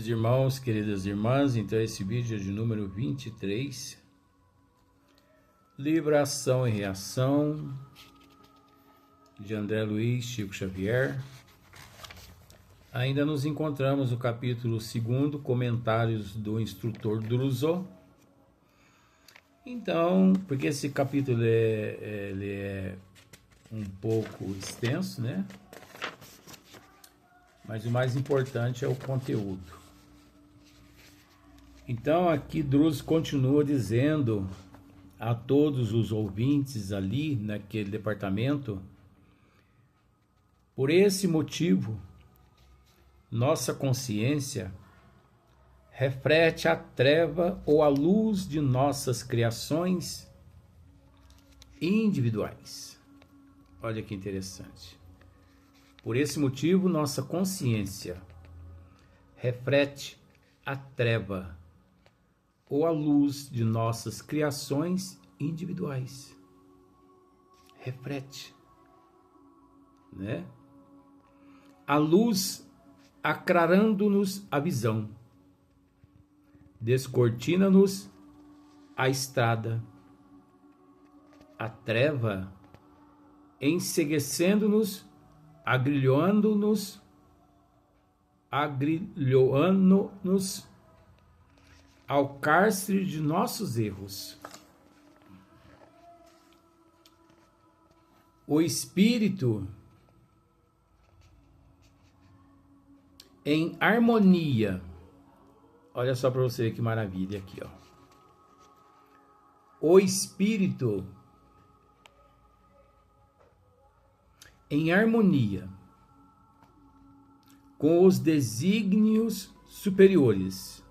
Irmãos, queridas irmãs, então esse vídeo é de número 23, livro Ação e Reação, de André Luiz, Chico Xavier. Ainda nos encontramos no capítulo 2, comentários do instrutor Druso. Então, porque esse capítulo ele é um pouco extenso, né? Mas o mais importante é o conteúdo. Então aqui Druso continua dizendo a todos os ouvintes ali naquele departamento: por esse motivo, nossa consciência reflete a treva ou a luz de nossas criações individuais. Olha que interessante. Por esse motivo, nossa consciência reflete a treva ou a luz de nossas criações individuais. Reflete, né? A luz aclarando-nos a visão, descortina-nos a estrada. A treva enceguecendo-nos, agrilhoando-nos ao cárcere de nossos erros. O espírito em harmonia. Olha só para você ver que maravilha aqui, ó. O espírito em harmonia com os desígnios superiores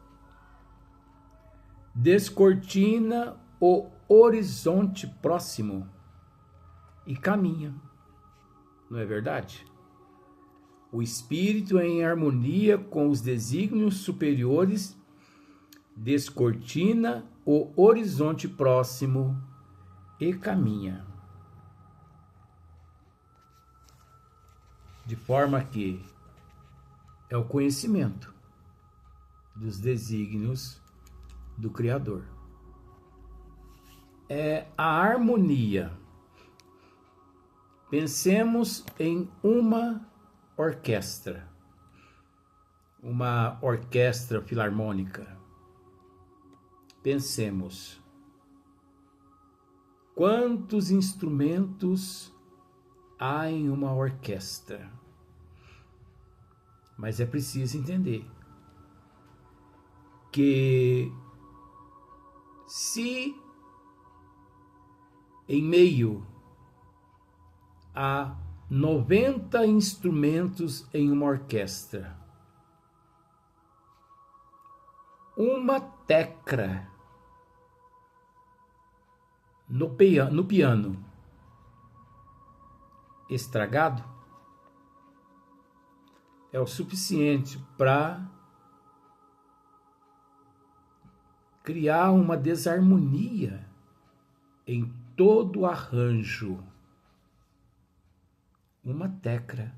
descortina o horizonte próximo e caminha. Não é verdade? O espírito em harmonia com os desígnios superiores descortina o horizonte próximo e caminha. De forma que é o conhecimento dos desígnios do Criador. É a harmonia. Pensemos em uma orquestra filarmônica. Pensemos. Quantos instrumentos há em uma orquestra? Mas é preciso entender que se em meio a 90 instrumentos em uma orquestra, uma tecla no piano estragado é o suficiente para criar uma desarmonia em todo o arranjo. Uma tecla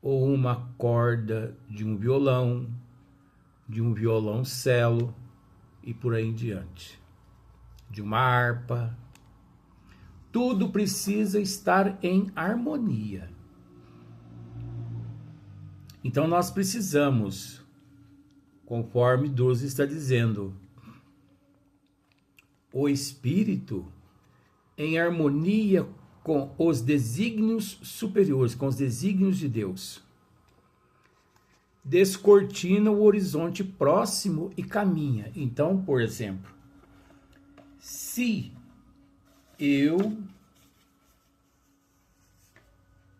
ou uma corda de um violoncelo e por aí em diante, de uma harpa. Tudo precisa estar em harmonia. Então nós precisamos, conforme Druso está dizendo, o espírito em harmonia com os desígnios superiores, com os desígnios de Deus, descortina o horizonte próximo e caminha. Então, por exemplo, se eu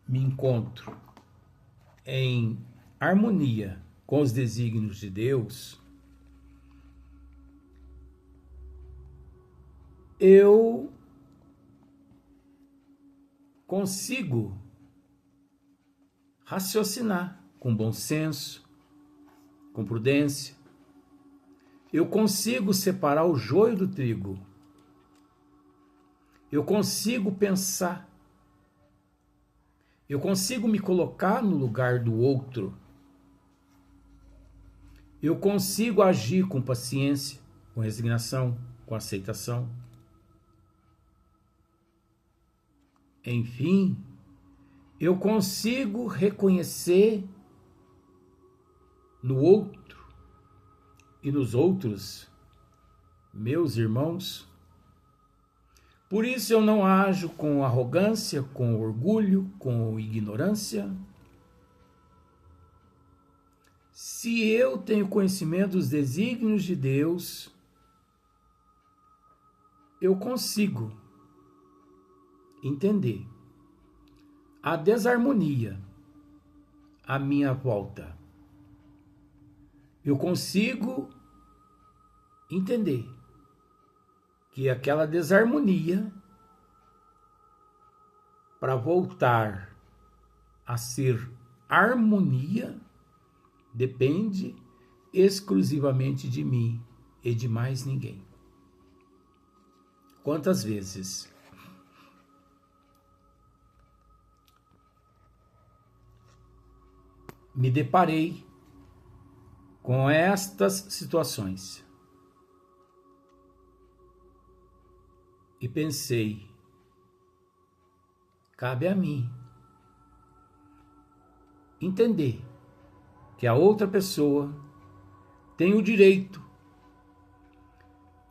me encontro em harmonia com os desígnios de Deus, eu consigo raciocinar com bom senso, com prudência. Eu consigo separar o joio do trigo. Eu consigo pensar. Eu consigo me colocar no lugar do outro. Eu consigo agir com paciência, com resignação, com aceitação. Enfim, eu consigo reconhecer no outro e nos outros meus irmãos. Por isso eu não ajo com arrogância, com orgulho, com ignorância. Se eu tenho conhecimento dos desígnios de Deus, eu consigo entender a desarmonia à minha volta. Eu consigo entender que aquela desarmonia, para voltar a ser harmonia, depende exclusivamente de mim e de mais ninguém. Quantas vezes me deparei com estas situações e pensei, cabe a mim entender que a outra pessoa tem o direito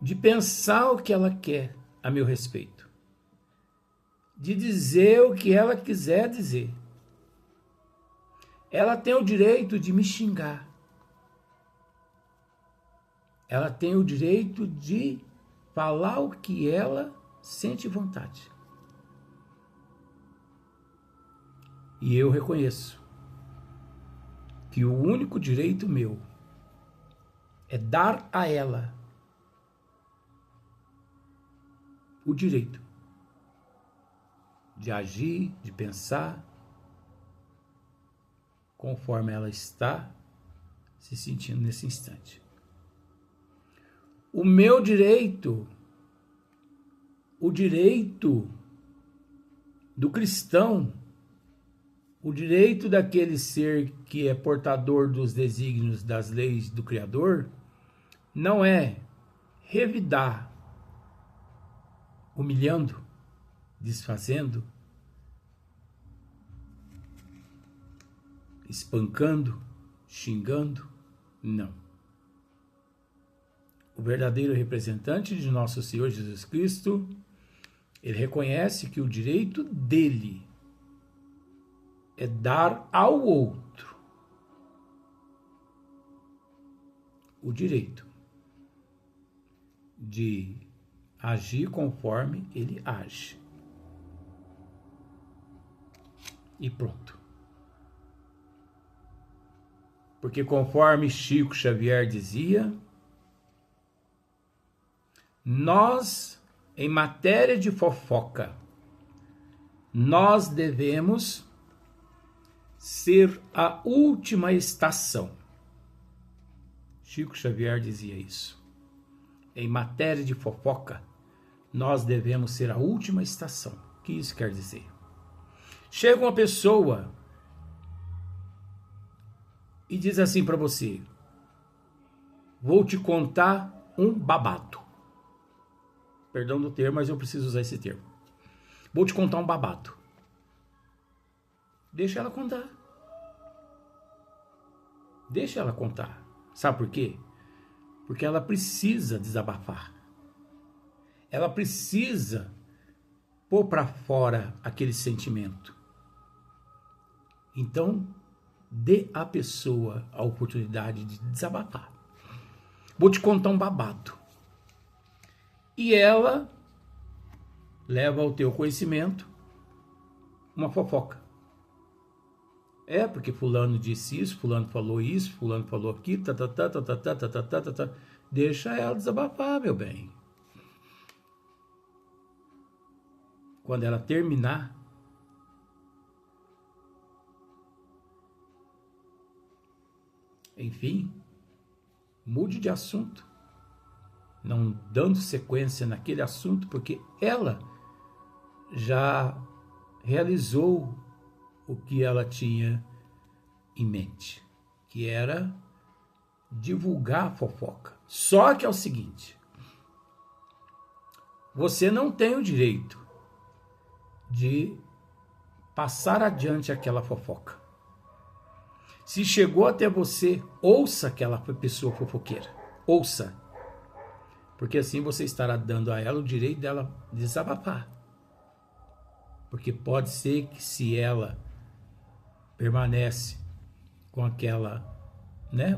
de pensar o que ela quer a meu respeito, de dizer o que ela quiser dizer. Ela tem o direito de me xingar. Ela tem o direito de falar o que ela sente vontade. E eu reconheço que o único direito meu é dar a ela o direito de agir, de pensar conforme ela está se sentindo nesse instante. O meu direito, o direito do cristão, o direito daquele ser que é portador dos desígnios das leis do Criador, não é revidar, humilhando, desfazendo, espancando, xingando, não. O verdadeiro representante de nosso Senhor Jesus Cristo, ele reconhece que o direito dele é dar ao outro o direito de agir conforme ele age. E pronto. Porque conforme Chico Xavier dizia, nós, em matéria de fofoca, nós devemos ser a última estação. Chico Xavier dizia isso. Em matéria de fofoca, nós devemos ser a última estação. O que isso quer dizer? Chega uma pessoa e diz assim para você: vou te contar um babado. Perdão do termo, mas eu preciso usar esse termo. Vou te contar um babado. Deixa ela contar. Deixa ela contar. Sabe por quê? Porque ela precisa desabafar. Ela precisa pôr para fora aquele sentimento. Então, dê à pessoa a oportunidade de desabafar. Vou te contar um babado. E ela leva ao teu conhecimento uma fofoca. É, porque fulano disse isso, fulano falou isso, fulano falou aquilo, Deixa ela desabafar, meu bem. Quando ela terminar, enfim, mude de assunto, não dando sequência naquele assunto, porque ela já realizou o que ela tinha em mente, que era divulgar a fofoca. Só que é o seguinte, você não tem o direito de passar adiante aquela fofoca. Se chegou até você, ouça aquela pessoa fofoqueira. Ouça. Porque assim você estará dando a ela o direito dela desabafar. Porque pode ser que se ela permanece com aquela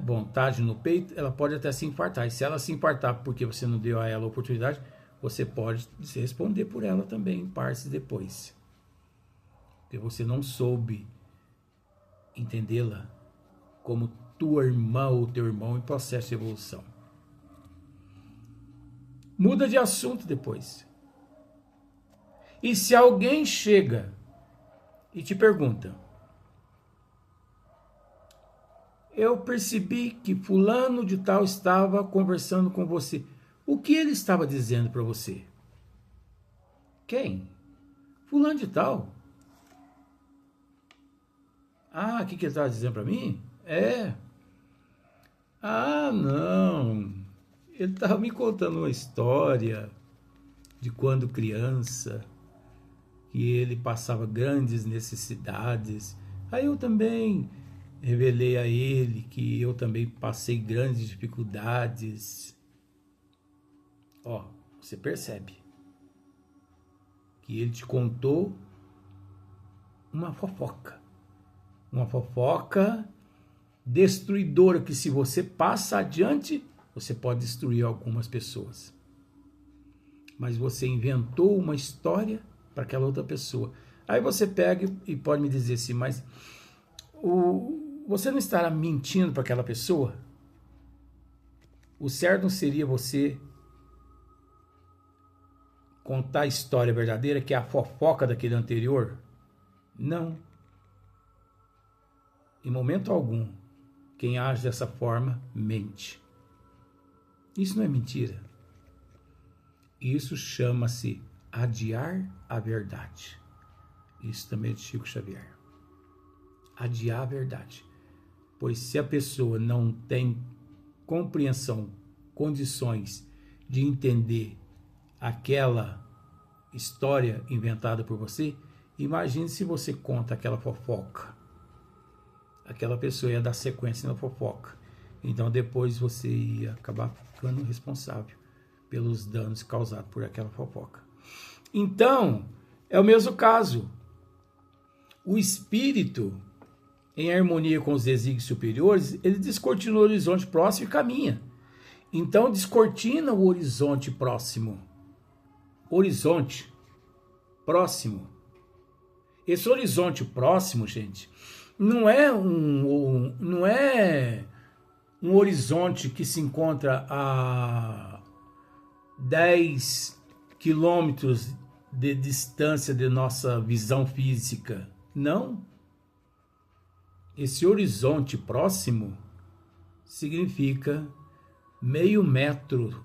vontade no peito, ela pode até se infartar. E se ela se infartar porque você não deu a ela a oportunidade, você pode se responder por ela também em partes depois. Porque você não soube entendê-la como tua irmã ou teu irmão em processo de evolução. Muda de assunto depois. E se alguém chega e te pergunta: eu percebi que fulano de tal estava conversando com você. O que ele estava dizendo para você? Quem? Fulano de tal. Ah, o que ele estava dizendo para mim? Ah, não. Ele estava me contando uma história de quando criança, que ele passava grandes necessidades. Aí eu também revelei a ele que eu também passei grandes dificuldades. Você percebe que ele te contou uma fofoca. Uma fofoca destruidora que, se você passa adiante, você pode destruir algumas pessoas. Mas você inventou uma história para aquela outra pessoa. Aí você pega e pode me dizer assim, mas você não estará mentindo para aquela pessoa? O certo não seria você contar a história verdadeira, que é a fofoca daquele anterior? Não. Em momento algum, quem age dessa forma mente. Isso não é mentira. Isso chama-se adiar a verdade. Isso também é de Chico Xavier. Adiar a verdade. Pois se a pessoa não tem compreensão, condições de entender aquela história inventada por você, imagine se você conta aquela fofoca. Aquela pessoa ia dar sequência na fofoca. Então depois você ia acabar ficando responsável pelos danos causados por aquela fofoca. Então, é o mesmo caso. O espírito, em harmonia com os desígnios superiores, ele descortina o horizonte próximo e caminha. Então, descortina o horizonte próximo. Horizonte próximo. Esse horizonte próximo, gente, não é um horizonte que se encontra a 10 quilômetros de distância de nossa visão física. Não. Esse horizonte próximo significa meio metro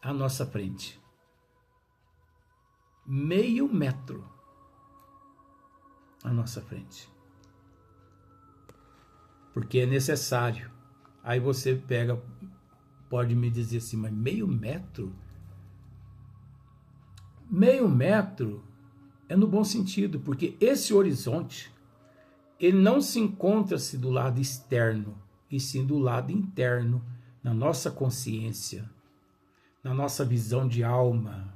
à nossa frente. Meio metro à nossa frente. Porque é necessário. Aí você pega, pode me dizer assim, mas meio metro? Meio metro é no bom sentido, porque esse horizonte, ele não se encontra-se do lado externo, e sim do lado interno, na nossa consciência, na nossa visão de alma.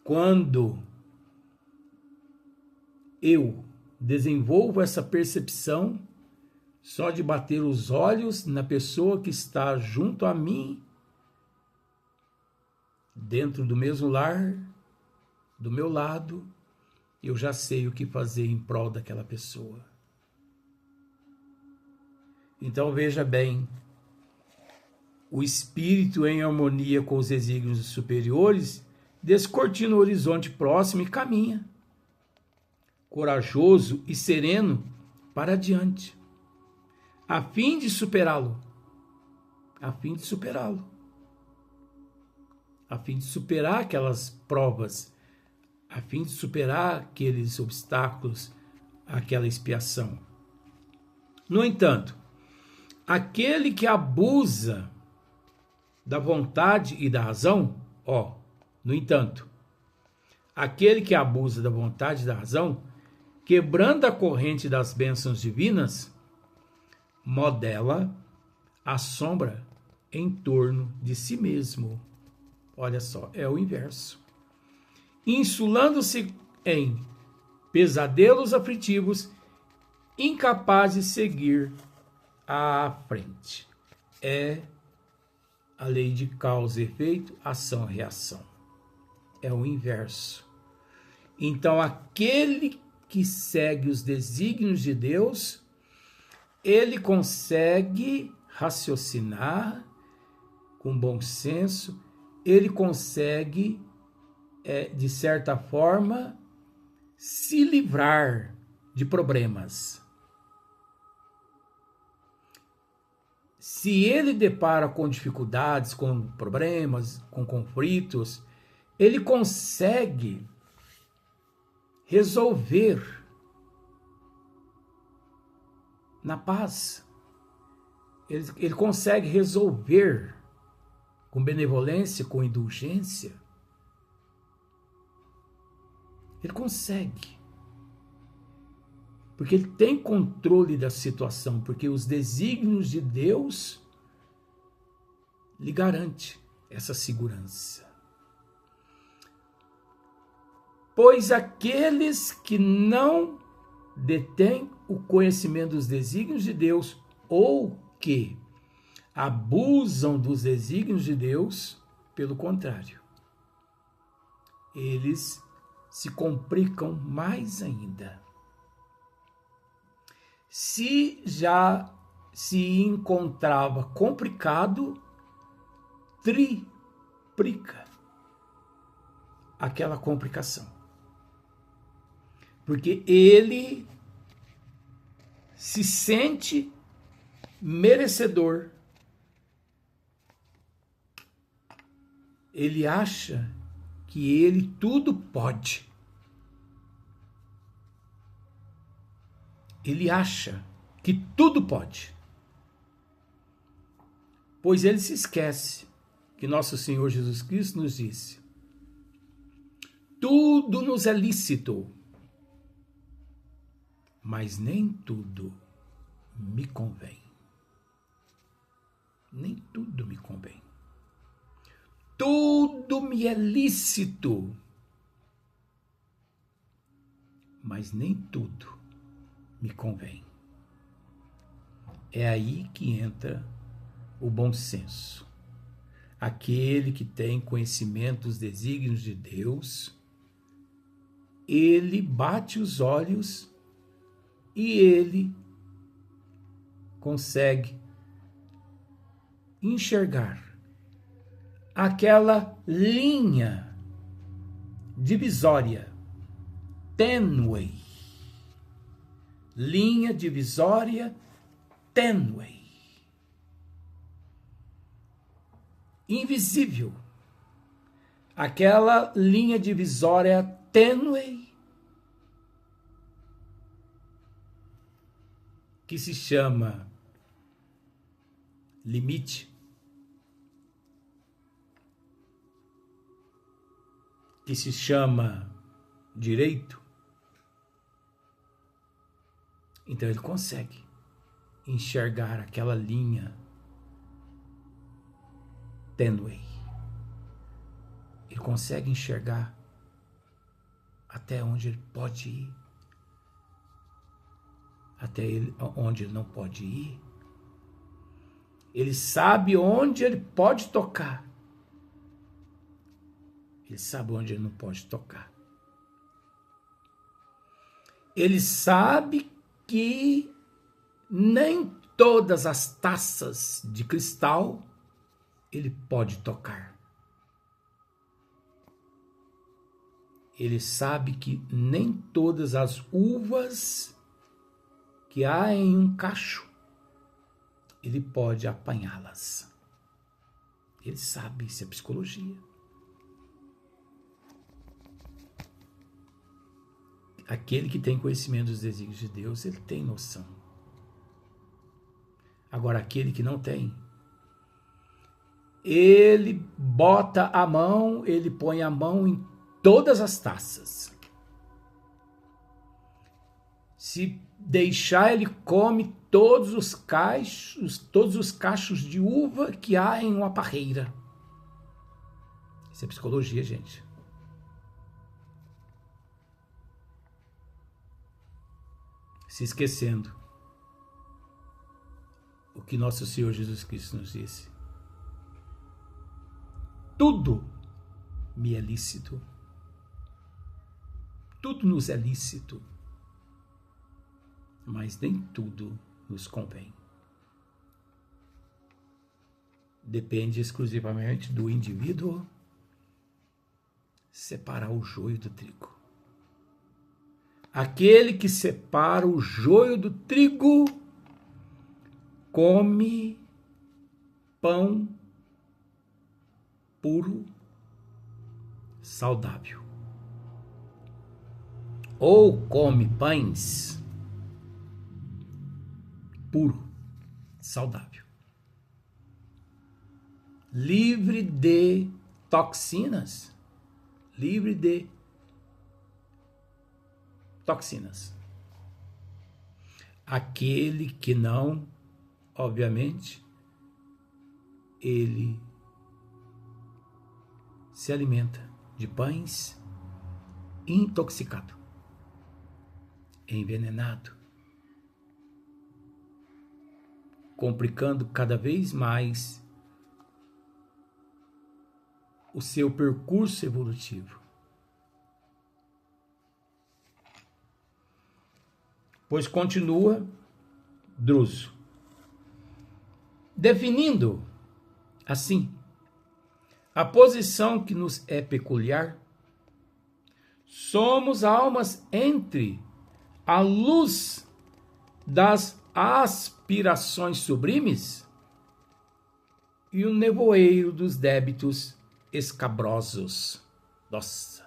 Quando eu desenvolvo essa percepção, só de bater os olhos na pessoa que está junto a mim, dentro do mesmo lar, do meu lado, eu já sei o que fazer em prol daquela pessoa. Então veja bem, o espírito em harmonia com os desígnios superiores descortina o horizonte próximo e caminha, corajoso e sereno, para adiante, a fim de superá-lo, a fim de superar aquelas provas, a fim de superar aqueles obstáculos, aquela expiação. No entanto, aquele que abusa da vontade e da razão, no entanto, aquele que abusa da vontade e da razão, quebrando a corrente das bênçãos divinas, modela a sombra em torno de si mesmo. Olha só, é o inverso. Insulando-se em pesadelos aflitivos, incapaz de seguir à frente. É a lei de causa e efeito, ação e reação. É o inverso. Então, aquele que segue os desígnios de Deus, ele consegue raciocinar com bom senso, ele consegue, de certa forma, se livrar de problemas. Se ele depara com dificuldades, com problemas, com conflitos, ele consegue resolver na paz. Ele consegue resolver com benevolência, com indulgência. Ele consegue. Porque ele tem controle da situação, porque os desígnios de Deus lhe garante essa segurança. Pois aqueles que não detêm o conhecimento dos desígnios de Deus ou que abusam dos desígnios de Deus, pelo contrário, eles se complicam mais ainda. Se já se encontrava complicado, triplica aquela complicação. Porque ele se sente merecedor. Ele acha que ele tudo pode. Ele acha que tudo pode. Pois ele se esquece que nosso Senhor Jesus Cristo nos disse: tudo nos é lícito, mas nem tudo me convém. Nem tudo me convém. Tudo me é lícito, mas nem tudo me convém. É aí que entra o bom senso. Aquele que tem conhecimento dos desígnios de Deus, ele bate os olhos e ele consegue enxergar aquela linha divisória tênue. Linha divisória tênue. Invisível. Aquela linha divisória tênue que se chama limite, que se chama direito. Então ele consegue enxergar aquela linha tênue. Ele consegue enxergar até onde ele pode ir, até onde ele não pode ir. Ele sabe onde ele pode tocar. Ele sabe onde ele não pode tocar. Ele sabe que nem todas as taças de cristal ele pode tocar. Ele sabe que nem todas as uvas que há em um cacho ele pode apanhá-las. Ele sabe, isso é psicologia. Aquele que tem conhecimento dos desígnios de Deus, ele tem noção. Agora, aquele que não tem, ele bota a mão, ele põe a mão em todas as taças. Se deixar, ele come todos os cachos de uva que há em uma parreira. Isso é psicologia, gente. Se esquecendo o que nosso Senhor Jesus Cristo nos disse. Tudo me é lícito. Tudo nos é lícito. Mas nem tudo nos convém. Depende exclusivamente do indivíduo separar o joio do trigo. Aquele que separa o joio do trigo come pão puro, saudável. Ou come pães puro, saudável, livre de toxinas, Aquele que não, obviamente, ele se alimenta de pães intoxicado, envenenado, complicando cada vez mais o seu percurso evolutivo. Pois continua Druso, definindo assim a posição que nos é peculiar. Somos almas entre a luz das aspirações sublimes e o nevoeiro dos débitos escabrosos. Nossa,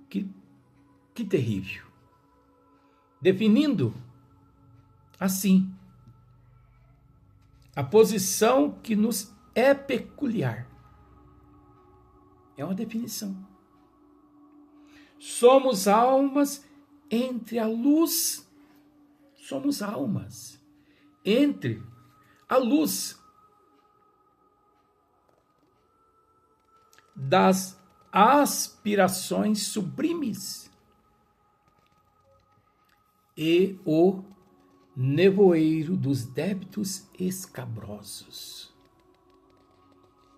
que terrível. Definindo assim a posição que nos é peculiar. É uma definição. Somos almas entre a luz. Somos almas entre a luz das aspirações sublimes e o nevoeiro dos débitos escabrosos.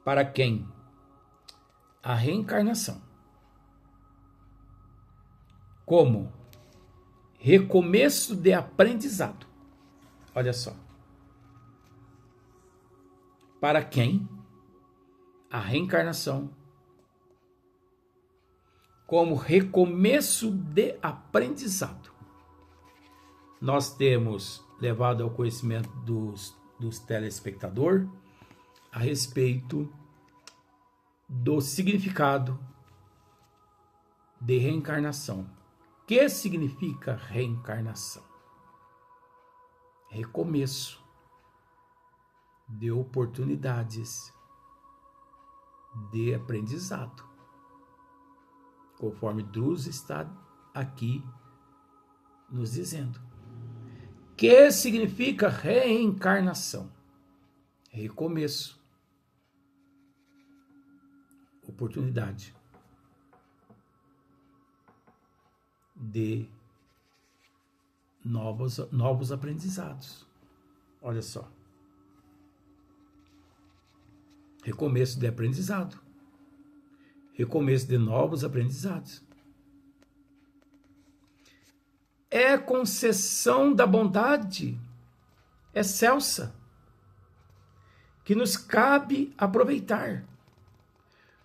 Para quem a reencarnação, como recomeço de aprendizado, olha só, para quem a reencarnação, como recomeço de aprendizado, nós temos levado ao conhecimento dos telespectadores a respeito do significado de reencarnação. O que significa reencarnação? Recomeço de oportunidades de aprendizado, conforme Druso está aqui nos dizendo. O que significa reencarnação? Recomeço, oportunidade de novos aprendizados. Olha só. Recomeço de aprendizado. Recomeço de novos aprendizados. É concessão da bondade excelsa que nos cabe aproveitar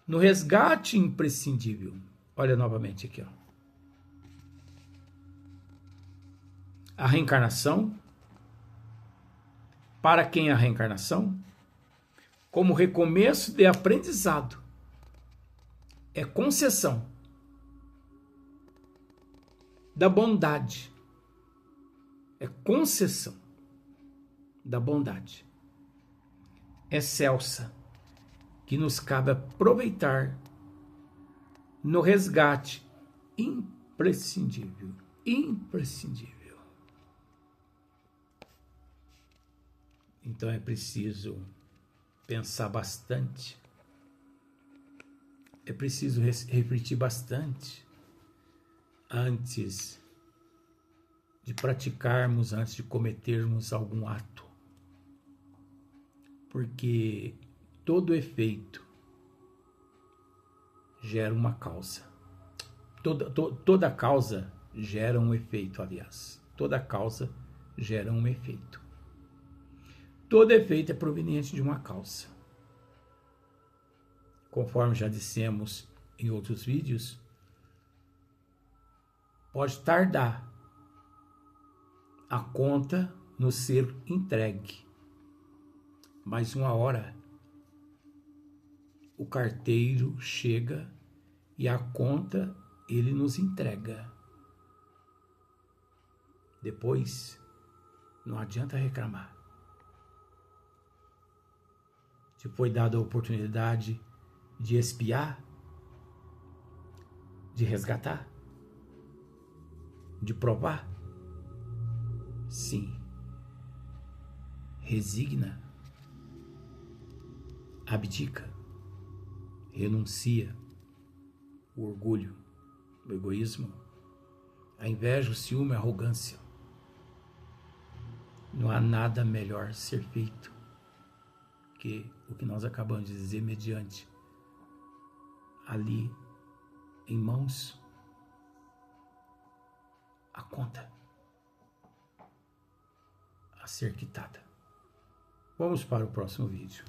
no resgate imprescindível. Olha novamente aqui, ó. A reencarnação, para quem a reencarnação, como recomeço de aprendizado, é concessão da bondade, é concessão da bondade excelsa que nos cabe aproveitar no resgate imprescindível. Então é preciso pensar bastante, é preciso refletir bastante antes de praticarmos, antes de cometermos algum ato. Porque todo efeito gera uma causa. Toda causa gera um efeito, aliás. Toda causa gera um efeito. Todo efeito é proveniente de uma causa. Conforme já dissemos em outros vídeos, pode tardar a conta nos ser entregue, mas uma hora o carteiro chega e a conta ele nos entrega. Depois, não adianta reclamar. Te foi dada a oportunidade de expiar, de resgatar, de provar. Sim. Resigna, abdica, renuncia o orgulho, o egoísmo, a inveja, o ciúme, a arrogância. Não há nada melhor ser feito que o que nós acabamos de dizer mediante ali em mãos a conta a ser quitada. Vamos para o próximo vídeo.